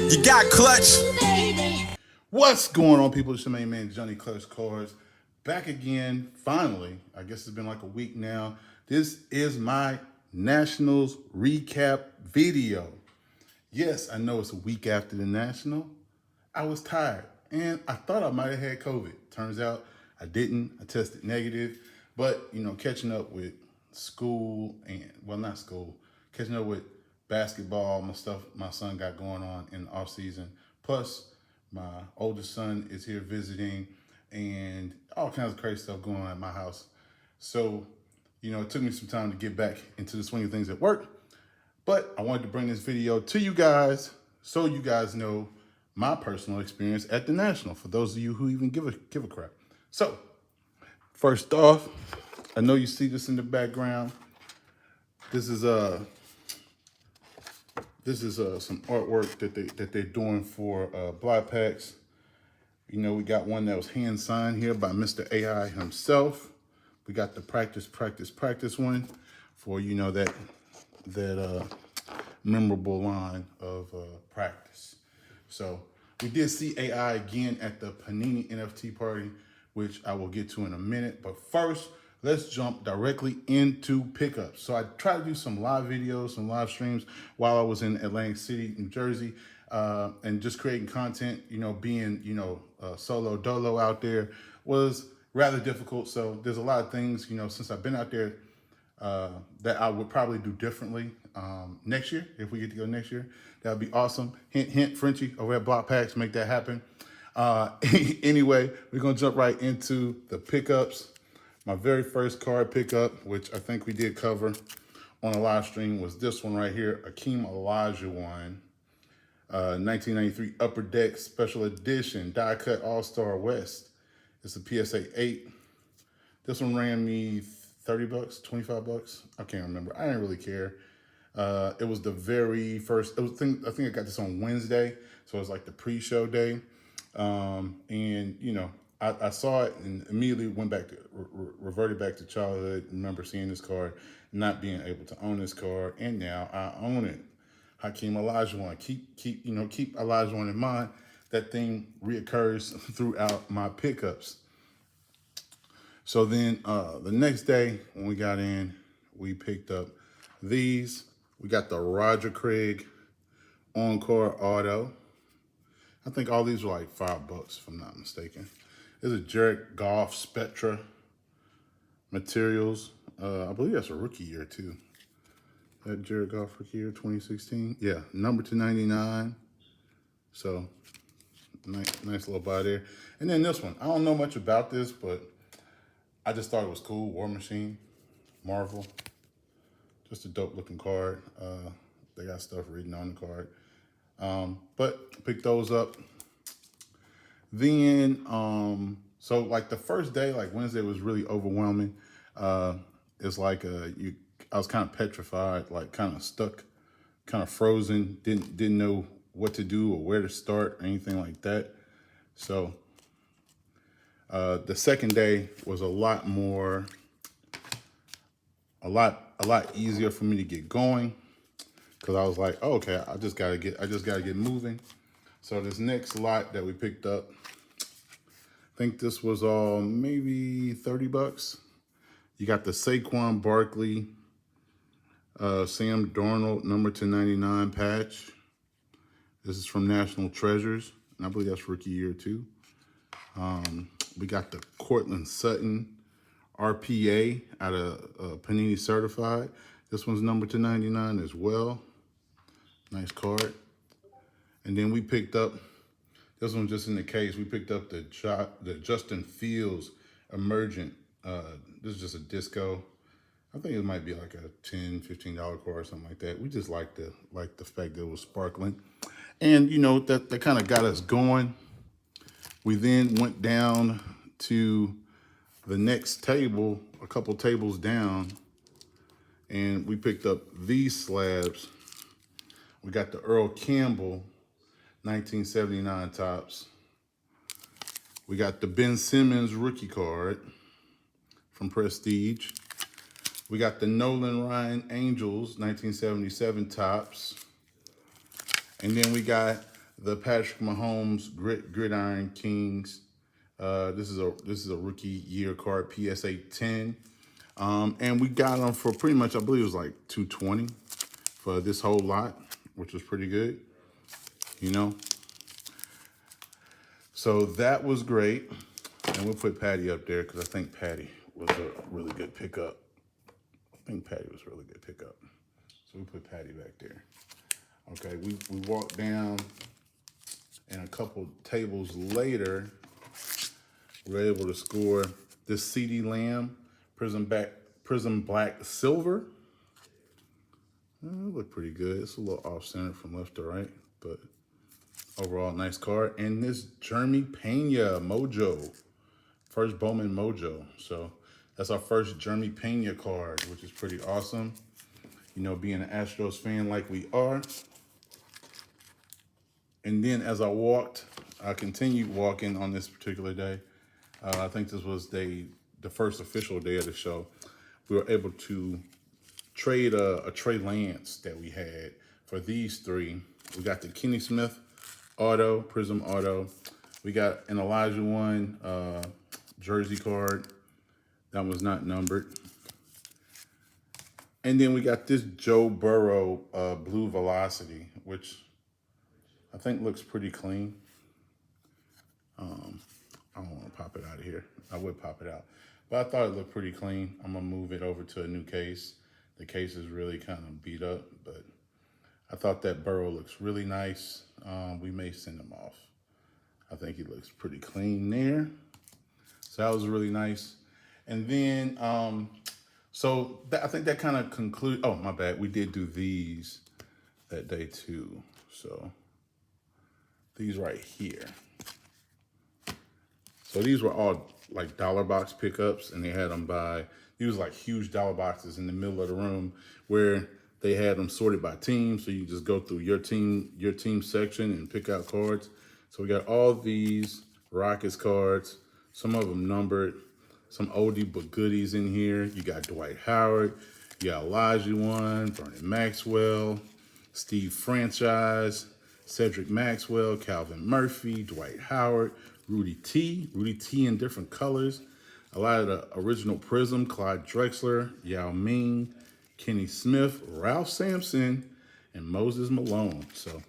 You got clutch. What's going on, people? It's your main man, Johnny Clutch Cars. Back again, finally. I guess it's been like a week now. This is my Nationals recap video. Yes, I know it's a week after the National. I was tired, and I thought I might have had COVID. Turns out I didn't. I tested negative. But, catching up with school and, well, not school, catching up with basketball, my stuff my son got going on in the off season. Plus, my oldest son is here visiting and all kinds of crazy stuff going on at my house. So, it took me some time to get back into the swing of things at work. But I wanted to bring this video to you guys so you guys know my personal experience at the National, for those of you who even give a crap. So, first off, I know you see this in the background. This is some artwork that they're doing for block packs. We got one that was hand signed here by Mr. AI himself. We got the practice one for that memorable line of practice. So we did see AI again at the Panini NFT party, which I will get to in a minute. But first, let's jump directly into pickups. So I tried to do some live videos, some live streams while I was in Atlantic City, New Jersey, and just creating content. Being solo dolo out there was rather difficult. So there's a lot of things since I've been out there that I would probably do differently next year. If we get to go next year, that would be awesome. Hint, hint, Frenchie over at Block Packs, make that happen. Anyway, we're gonna jump right into the pickups. My very first card pickup, which I think we did cover on a live stream, was this one right here, Akeem Olajuwon, 1993 Upper Deck Special Edition, Die Cut All-Star West. It's a PSA 8. This one ran me 30 bucks, 25 bucks. I can't remember. I didn't really care. It was the very first, I think I got this on Wednesday. So it was like the pre-show day. I saw it and immediately went back to, reverted back to childhood. Remember seeing this card, not being able to own this card. And now I own it. Hakeem Olajuwon. Keep Olajuwon in mind. That thing reoccurs throughout my pickups. So then the next day when we got in, we picked up these. We got the Roger Craig Encore Auto. I think all these were like $5 if I'm not mistaken. This is Jared Goff Spectra Materials. I believe that's a rookie year too. That Jared Goff rookie year 2016. Yeah, number 299. So nice little buy there. And then this one, I don't know much about this, but I just thought it was cool. War Machine, Marvel. Just a dope looking card. They got stuff written on the card. But picked those up. Then, so like the first day, like Wednesday was really overwhelming. It's like I was kind of petrified, like kind of stuck, kind of frozen. Didn't know what to do or where to start or anything like that. So the second day was a lot easier for me to get going, because I was like, oh, okay, I just gotta get moving. So this next lot that we picked up, I think this was all maybe 30 bucks. You got the Saquon Barkley, Sam Darnold number 299 patch. This is from National Treasures, and I believe that's rookie year too. We got the Cortland Sutton RPA out of Panini Certified. This one's number 299 as well. Nice card. And then we picked up, this one just in the case, we picked up the Justin Fields Emergent. This is just a disco. I think it might be like a $10, $15 card or something like that. We just liked the fact that it was sparkling. And that kind of got us going. We then went down to the next table, a couple tables down, and we picked up these slabs. We got the Earl Campbell 1979 tops. We got the Ben Simmons rookie card from Prestige. We got the Nolan Ryan Angels 1977 tops. And then we got the Patrick Mahomes Gridiron Kings. This is a rookie year card, PSA 10. And we got them for pretty much, I believe it was like $220 for this whole lot, which was pretty good, you know. So that was great. And we'll put Patty up there because I think Patty was a really good pickup. I think Patty was a really good pickup. So we put Patty back there. Okay, we walked down, and a couple tables later, we were able to score this CD Lamb Prism Black Silver. It looked pretty good. It's a little off-center from left to right, but overall, nice card. And this Jeremy Pena Mojo, first Bowman Mojo. So that's our first Jeremy Pena card, which is pretty awesome. You know, being an Astros fan like we are. And then as I continued walking on this particular day. I think this was the first official day of the show. We were able to trade a Trey Lance that we had for these three. We got the Kenny Smith auto, Prism auto. We got an Elijah one jersey card. That was not numbered. And then we got this Joe Burrow Blue Velocity, which I think looks pretty clean. I don't want to pop it out of here. I would pop it out. But I thought it looked pretty clean. I'm going to move it over to a new case. The case is really kind of beat up, but I thought that Burrow looks really nice. We may send him off. I think he looks pretty clean there. So that was really nice. And then, I think that kind of concludes. Oh, my bad. We did do these that day too. So these right here. So these were all like dollar box pickups, and they had them these like huge dollar boxes in the middle of the room where they had them sorted by team. So you just go through your team section and pick out cards. So we got all these Rockets cards, some of them numbered, some oldie but goodies in here. You got Dwight Howard, you got Elijah one, Vernon Maxwell, Steve Franchise, Cedric Maxwell, Calvin Murphy, Dwight Howard, Rudy T in different colors, a lot of the original Prism, Clyde Drexler, Yao Ming, Kenny Smith, Ralph Sampson, and Moses Malone. So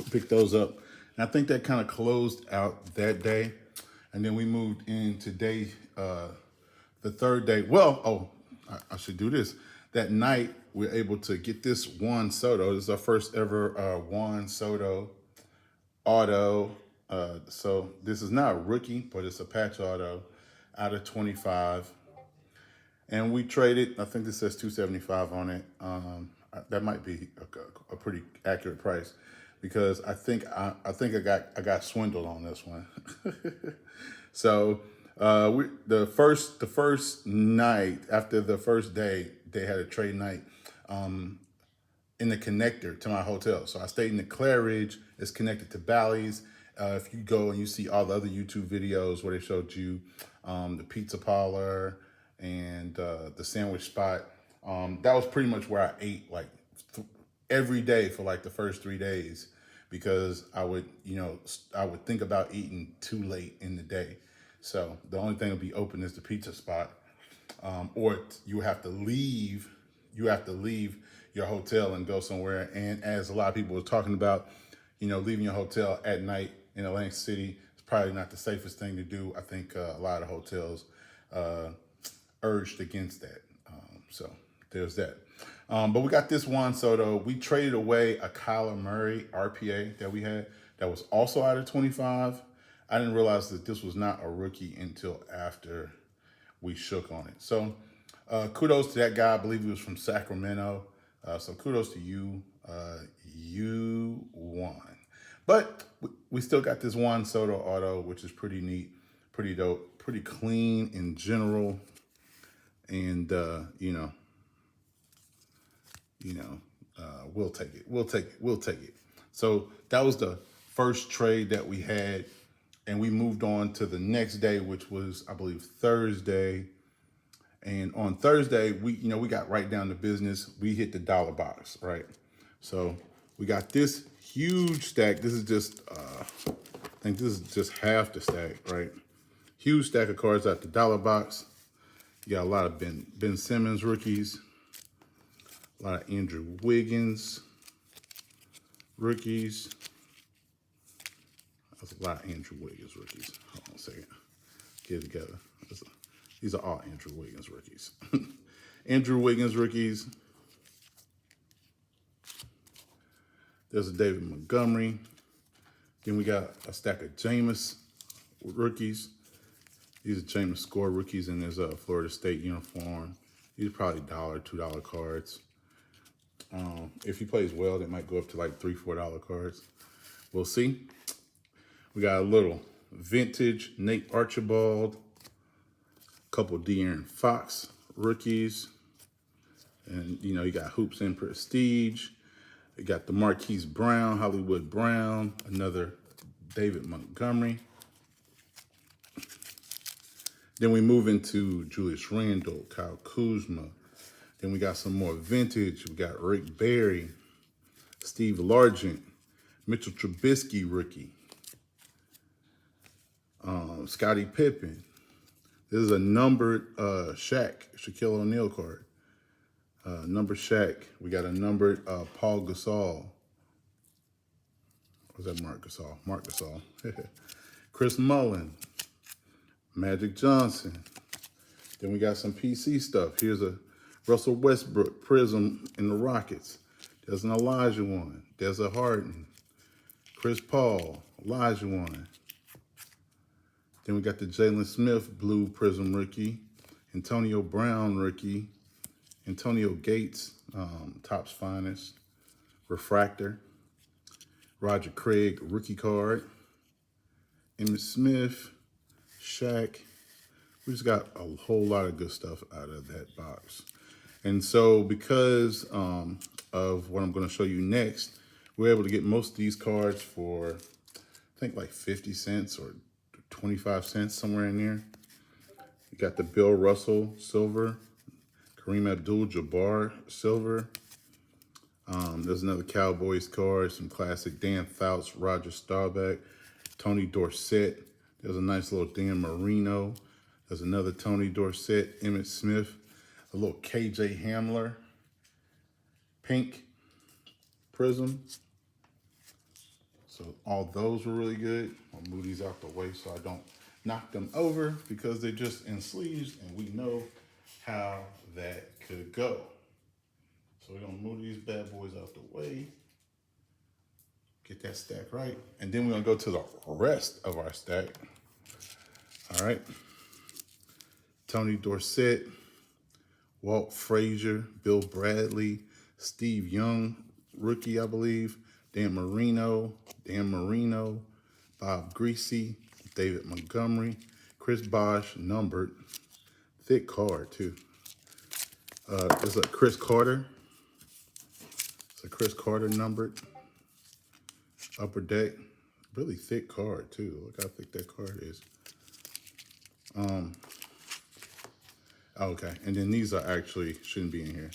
pick those up. And I think that kind of closed out that day. And then we moved in today, the third day. Well, I should do this. That night, we were able to get this Juan Soto. This is our first ever Juan Soto auto. So this is not a rookie, but it's a patch auto out of 25. And we traded, I think this says 275 on it. That might be a pretty accurate price because I think I got swindled on this one. So the first night after the first day, they had a trade night in the connector to my hotel. So I stayed in the Claridge. It's connected to Bally's. If you go and you see all the other YouTube videos where they showed you the pizza parlor and the sandwich spot, that was pretty much where I ate like every day for like the first 3 days because I would think about eating too late in the day. So the only thing that would be open is the pizza spot, or you have to leave your hotel and go somewhere. And as a lot of people were talking about, leaving your hotel at night in Atlantic City is probably not the safest thing to do. I think a lot of hotels urged against that. So there's that. But we got this Juan Soto. We traded away a Kyler Murray RPA that we had that was also out of 25. I didn't realize that this was not a rookie until after we shook on it. So kudos to that guy. I believe he was from Sacramento. So kudos to you. You won. But we still got this Juan Soto auto, which is pretty neat, pretty dope, pretty clean in general. And, we'll take it. We'll take it. So that was the first trade that we had. And we moved on to the next day, which was, I believe, Thursday. And on Thursday, we got right down to business. We hit the dollar box, right? So we got this huge stack. This is just, I think this is just half the stack, right? Huge stack of cards out the dollar box. You got a lot of Ben Simmons rookies, a lot of Andrew Wiggins rookies. That's a lot of Andrew Wiggins rookies. Hold on a second. Get it together. These are all Andrew Wiggins rookies. Andrew Wiggins rookies. There's a David Montgomery. Then we got a stack of Jameis rookies. These are Jameis score rookies in his Florida State uniform. These are probably $1, $2 cards. If he plays well, they might go up to like $3, $4 cards. We'll see. We got a little vintage Nate Archibald, a couple De'Aaron Fox rookies, and you know you got Hoops and Prestige. You got the Marquise Brown, Hollywood Brown, another David Montgomery. Then we move into Julius Randle, Kyle Kuzma. Then we got some more vintage. We got Rick Barry, Steve Largent, Mitchell Trubisky rookie, Scottie Pippen. This is a numbered Shaquille O'Neal card. Numbered Shaq. We got a numbered Paul Gasol. Was that Mark Gasol? Mark Gasol. Chris Mullin. Magic Johnson. Then we got some PC stuff. Here's a Russell Westbrook Prism in the Rockets. There's an Elijah one. There's a Harden. Chris Paul. Elijah one. Then we got the Jalen Smith Blue Prism rookie. Antonio Brown rookie. Antonio Gates, Topps Finest. Refractor. Roger Craig rookie card. Emmitt Smith. Shaq. We just got a whole lot of good stuff out of that box. And so because of what I'm going to show you next, we're able to get most of these cards for, I think like 50 cents or 25 cents, somewhere in there. You got the Bill Russell silver, Kareem Abdul-Jabbar silver. There's another Cowboys card, some classic Dan Fouts, Roger Staubach, Tony Dorsett. There's a nice little Dan Marino. There's another Tony Dorsett, Emmitt Smith, a little KJ Hamler, pink prism. So all those were really good. I'll move these out the way so I don't knock them over because they're just in sleeves and we know how that could go. So we're gonna move these bad boys out the way. Get that stack right. And then we're gonna go to the rest of our stack. All right. Tony Dorsett, Walt Frazier, Bill Bradley, Steve Young, rookie, I believe, Dan Marino, Bob Greasy, David Montgomery, Chris Bosh, numbered, thick card too. There's a Chris Carter. It's a Chris Carter numbered, upper deck, really thick card too. Look how thick that card is. Okay, and then these are actually, shouldn't be in here.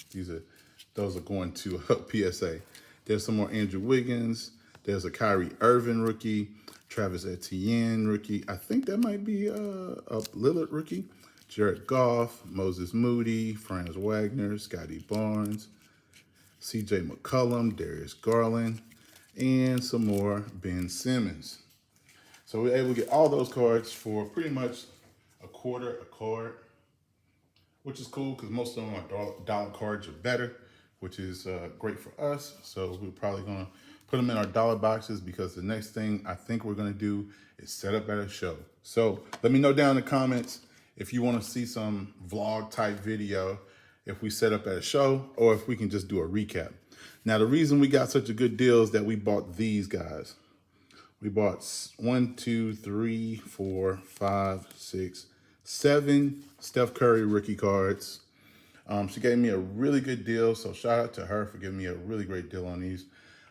Those are going to PSA. There's some more Andrew Wiggins. There's a Kyrie Irving rookie, Travis Etienne rookie. I think that might be a Lillard rookie. Jared Goff, Moses Moody, Franz Wagner, Scotty Barnes, CJ McCollum, Darius Garland, and some more Ben Simmons. So we're able to get all those cards for pretty much a quarter a card, which is cool because most of them are dollar cards or better, which is great for us. So we're probably gonna put them in our dollar boxes because the next thing I think we're gonna do is set up at a show. So let me know down in the comments if you wanna see some vlog type video, if we set up at a show or if we can just do a recap. Now the reason we got such a good deal is that we bought these guys. We bought 1, 2, 3, 4, 5, 6, 7 Steph Curry rookie cards. She gave me a really good deal, so shout out to her for giving me a really great deal on these.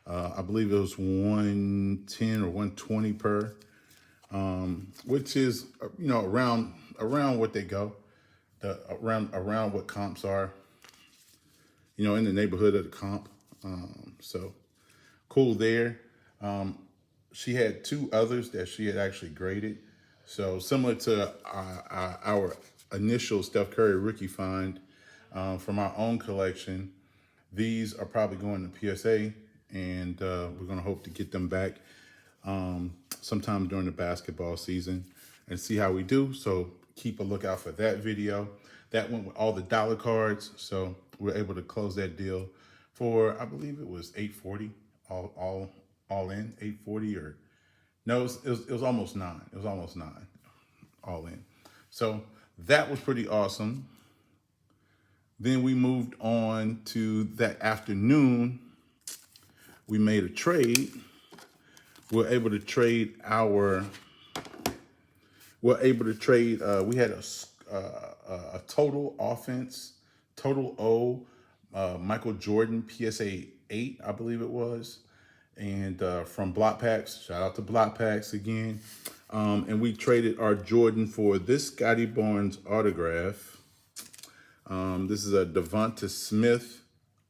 I believe it was 110 or 120 per, which is around what they go, around what comps are, in the neighborhood of the comp. So cool there. She had two others that she had actually graded. So similar to our initial Steph Curry rookie find from our own collection, these are probably going to PSA, and we're going to hope to get them back sometime during the basketball season and see how we do. So keep a lookout for that video. That went with all the dollar cards, so we're able to close that deal for, I believe it was $840 all in, 840 or no, it was almost nine. It was almost nine all in. So that was pretty awesome. Then we moved on to that afternoon. We made a trade. We're able to trade we had a total offense, total O, Michael Jordan PSA 8, I believe it was. And from Block Packs, shout out to Block Packs again. And we traded our Jordan for this Scotty Barnes autograph. This is a Devonta Smith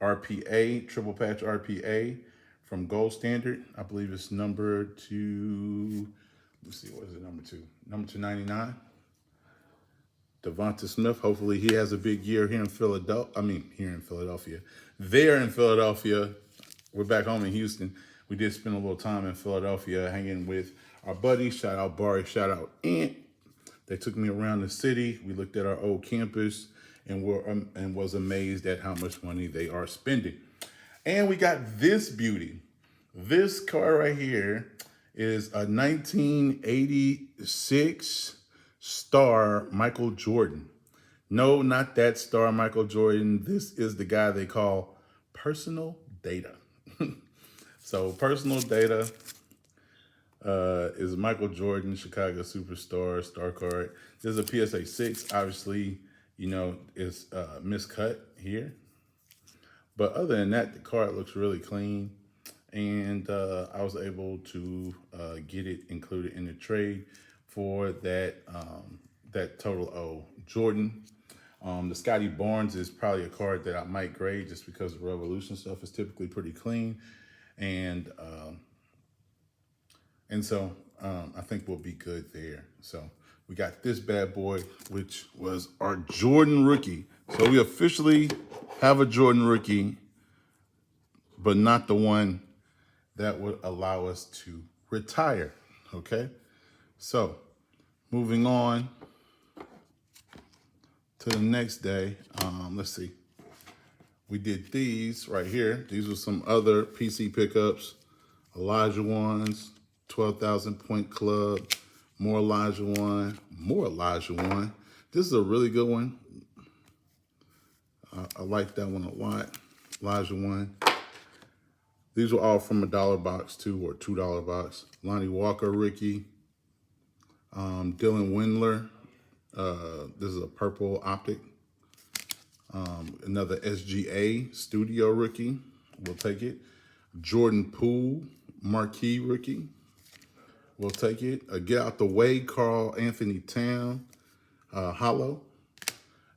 RPA, triple patch RPA from Gold Standard. I believe it's number two. Let's see, what is it, number two? Number 299. Devonta Smith, hopefully he has a big year here in Philadelphia. There in Philadelphia. We're back home in Houston. We did spend a little time in Philadelphia hanging with our buddies. Shout out Barry, shout out Ant. They took me around the city. We looked at our old campus and was amazed at how much money they are spending. And we got this beauty. This car right here is a 1986 star Michael Jordan. No, not that star Michael Jordan. This is the guy they call Personal Data. So Personal Data is Michael Jordan, Chicago superstar, star card. This is a PSA 6. Obviously, you know, it's miscut here. But other than that, the card looks really clean. And I was able to get it included in the trade for that that total O. Jordan. The Scotty Barnes is probably a card that I might grade just because the Revolution stuff is typically pretty clean. And so I think we'll be good there. So we got this bad boy, which was our Jordan rookie. So we officially have a Jordan rookie, but not the one that would allow us to retire, okay? So moving on to the next day, let's see. We did these right here. These were some other PC pickups. Elijah ones, 12,000 point club, more Elijah one. This is a really good one. I like that one a lot. Elijah one. These were all from $1 box too, or $2 box. Lonnie Walker, Ricky. Dylan Windler. This is a purple optic. Another SGA Studio rookie. We'll take it. Jordan Poole, marquee rookie. We'll take it. Get out the way, Carl Anthony Town, hollow.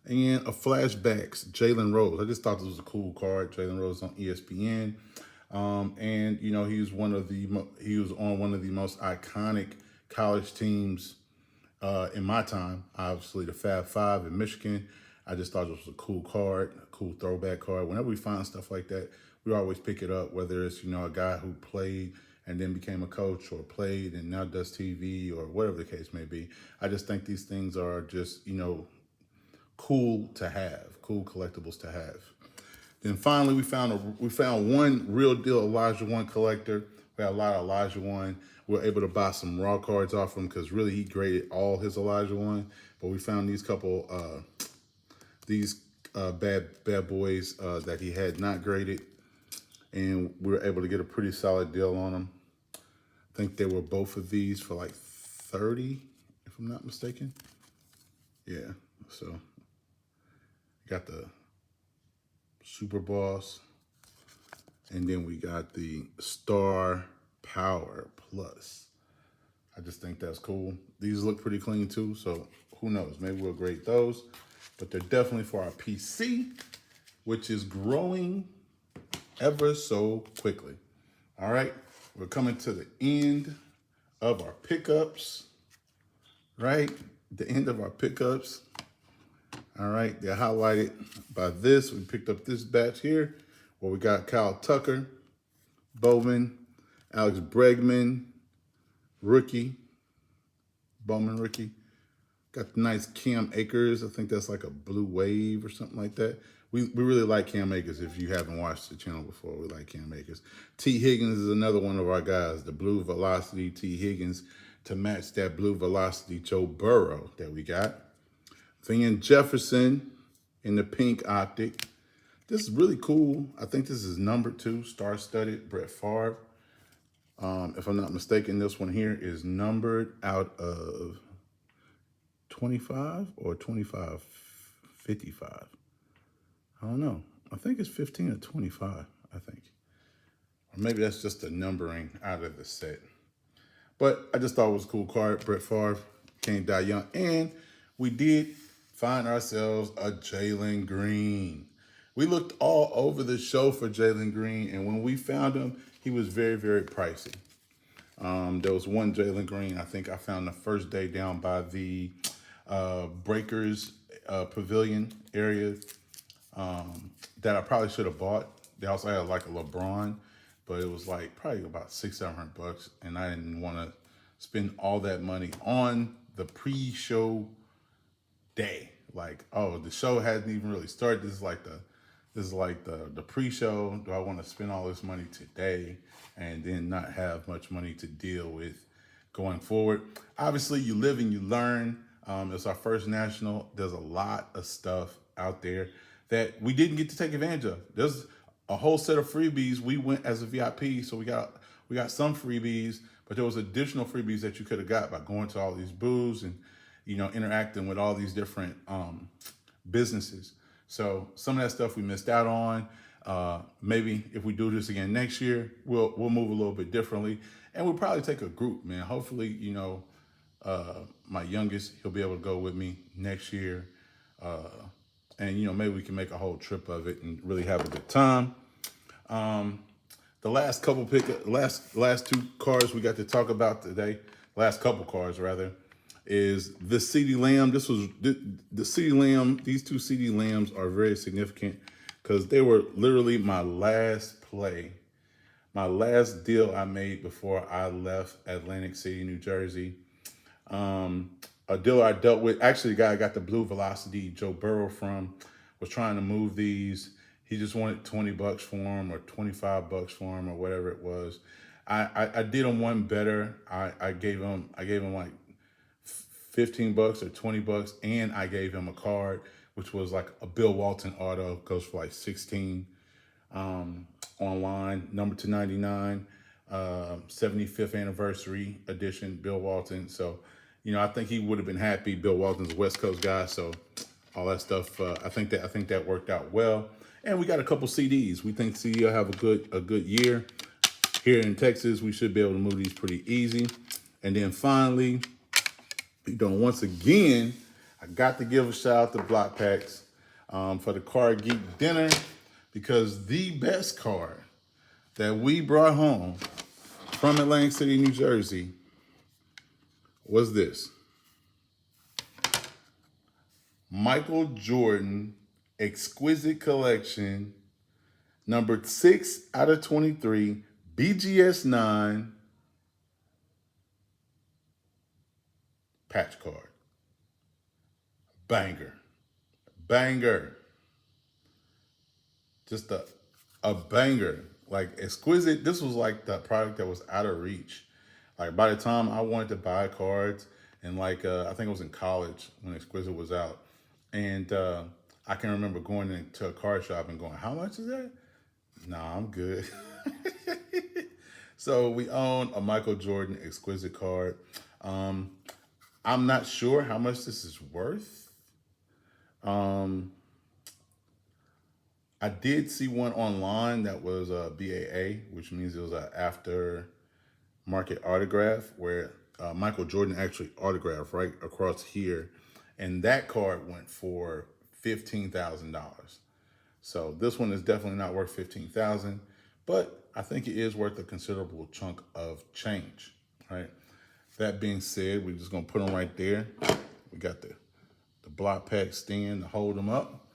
And a flashbacks, Jalen Rose. I just thought this was a cool card. Jalen Rose on ESPN. And you know, he was on one of the most iconic college teams in my time. Obviously, the Fab Five in Michigan. I just thought it was a cool card, a cool throwback card. Whenever we find stuff like that, we always pick it up. Whether it's, you know, a guy who played and then became a coach, or played and now does TV, or whatever the case may be. I just think these things are just, you know, cool to have, cool collectibles to have. Then finally, we found one real deal Elijah one collector. We had a lot of Elijah one. We were able to buy some raw cards off him because really he graded all his Elijah one. But we found these couple bad boys that he had not graded, and we were able to get a pretty solid deal on them. I think they were both of these for like 30, if I'm not mistaken. Yeah, so got the Super Boss, and then we got the Star Power Plus. I just think that's cool. These look pretty clean too, so who knows? Maybe we'll grade those, but they're definitely for our PC, which is growing ever so quickly. All right, We're coming to the end of our pickups, right? The end of our pickups. All right, they're highlighted by this. We picked up this batch here where we got Kyle Tucker, Bowman, Alex Bregman, rookie, Bowman rookie. Got the nice Cam Akers. I think that's like a blue wave or something like that. We really like Cam Akers. If you haven't watched the channel before, we like Cam Akers. T. Higgins is another one of our guys, the blue velocity T. Higgins, to match that blue velocity Joe Burrow that we got. Van Jefferson in the pink optic. This is really cool. I think this is number 2, star-studded Brett Favre. If I'm not mistaken, this one here is numbered out of 25 or 2555. I don't know. I think it's 15 or 25, I think. Or maybe that's just a numbering out of the set. But I just thought it was a cool card. Brett Favre, can't die young. And we did find ourselves a Jalen Green. We looked all over the show for Jalen Green, and when we found him, he was very, very pricey. There was one Jalen Green, I think I found the first day down by the Breakers Pavilion area that I probably should have bought. They also had like a LeBron, but it was like probably about $600-700, and I didn't want to spend all that money on the pre-show day. Like, oh, the show hadn't even really started. This is like the pre-show. Do I want to spend all this money today and then not have much money to deal with going forward? Obviously, you live and you learn. It's our first national. There's a lot of stuff out there that we didn't get to take advantage of. There's a whole set of freebies. We went as a VIP, so we got some freebies, but there was additional freebies that you could have got by going to all these booths and, you know, interacting with all these different businesses. So some of that stuff we missed out on. Maybe if we do this again next year, we'll move a little bit differently, and we'll probably take a group, man. Hopefully, you know, my youngest, he'll be able to go with me next year. And, you know, maybe we can make a whole trip of it and really have a good time. The last couple last 2 cards we got to talk about today, last couple cards rather, is the CeeDee Lamb. This was the CeeDee Lamb. These 2 CeeDee Lambs are very significant because they were literally my last play, my last deal I made before I left Atlantic City, New Jersey. A dealer I dealt with, actually the guy I got the blue velocity Joe Burrow from, was trying to move these. He just wanted $20 for them or $25 for them or whatever it was. I did him one better. I gave him like $15 or $20, and I gave him a card, which was like a Bill Walton auto, goes for like $16 online, number 299, 75th anniversary edition, Bill Walton. So, you know, I think he would have been happy. Bill Walton's a West Coast guy, so all that stuff. I think that worked out well. And we got a couple CDs. We think CD will have a good year. Here in Texas, we should be able to move these pretty easy. And then finally, you know, once again, I got to give a shout out to Block Packs for the Card Geek Dinner, because the best card that we brought home from Atlantic City, New Jersey was this. Michael Jordan Exquisite Collection, numbered 6 out of 23, BGS 9 patch card. Banger. Just a banger. Like Exquisite, this was like the product that was out of reach. Like by the time I wanted to buy cards, and like I think I was in college when Exquisite was out, and I can remember going into a card shop and going, "How much is that?" Nah, I'm good. So we own a Michael Jordan Exquisite card. I'm not sure how much this is worth. I did see one online that was a BAA, which means it was an after market autograph, where Michael Jordan actually autographed right across here. And that card went for $15,000. So this one is definitely not worth $15,000, but I think it is worth a considerable chunk of change, right? That being said, we're just gonna put them right there. We got the block pack stand to hold them up.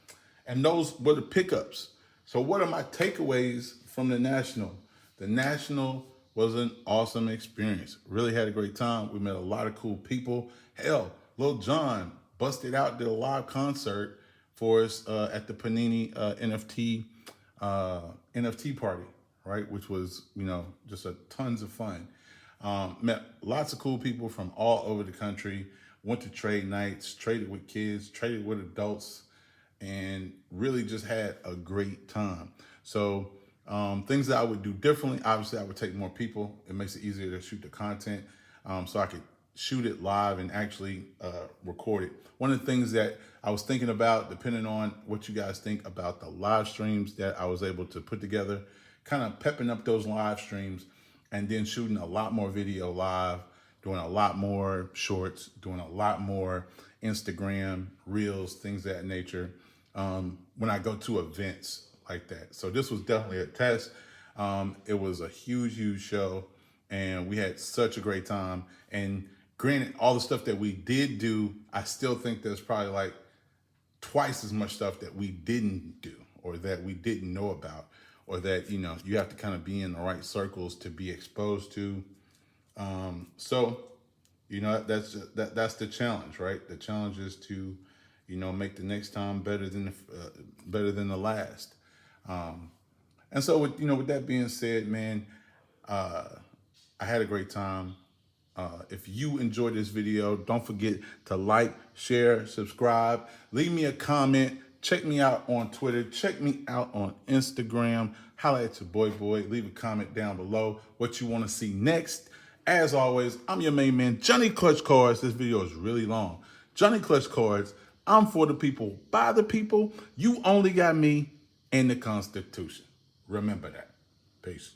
And those were the pickups. So what are my takeaways from the National? The National was an awesome experience. Really had a great time. We met a lot of cool people. Hell, Lil Jon busted out, did a live concert for us at the Panini NFT party, right? Which was, just a tons of fun. Met lots of cool people from all over the country. Went to trade nights, traded with kids, traded with adults, and really just had a great time. So things that I would do differently, obviously I would take more people. It makes it easier to shoot the content, so I could shoot it live and actually record it. One of the things that I was thinking about, depending on what you guys think about the live streams that I was able to put together, kind of pepping up those live streams and then shooting a lot more video live, doing a lot more shorts, doing a lot more Instagram, reels, things of that nature, when I go to events like that. So this was definitely a test. It was a huge show, and we had such a great time. And granted, all the stuff that we did do, I still think there's probably like twice as much stuff that we didn't do, or that we didn't know about, or that, you have to kind of be in the right circles to be exposed to. So, that's the challenge, right? The challenge is to, make the next time better than the last. And so with that being said, man, I had a great time. If you enjoyed this video, don't forget to like, share, subscribe, leave me a comment. Check me out on Twitter. Check me out on Instagram. Holla at your boy. Leave a comment down below what you want to see next. As always, I'm your main man, Johnny Clutch Cards. This video is really long. Johnny Clutch Cards. I'm for the people, by the people. You only got me and the Constitution. Remember that. Peace.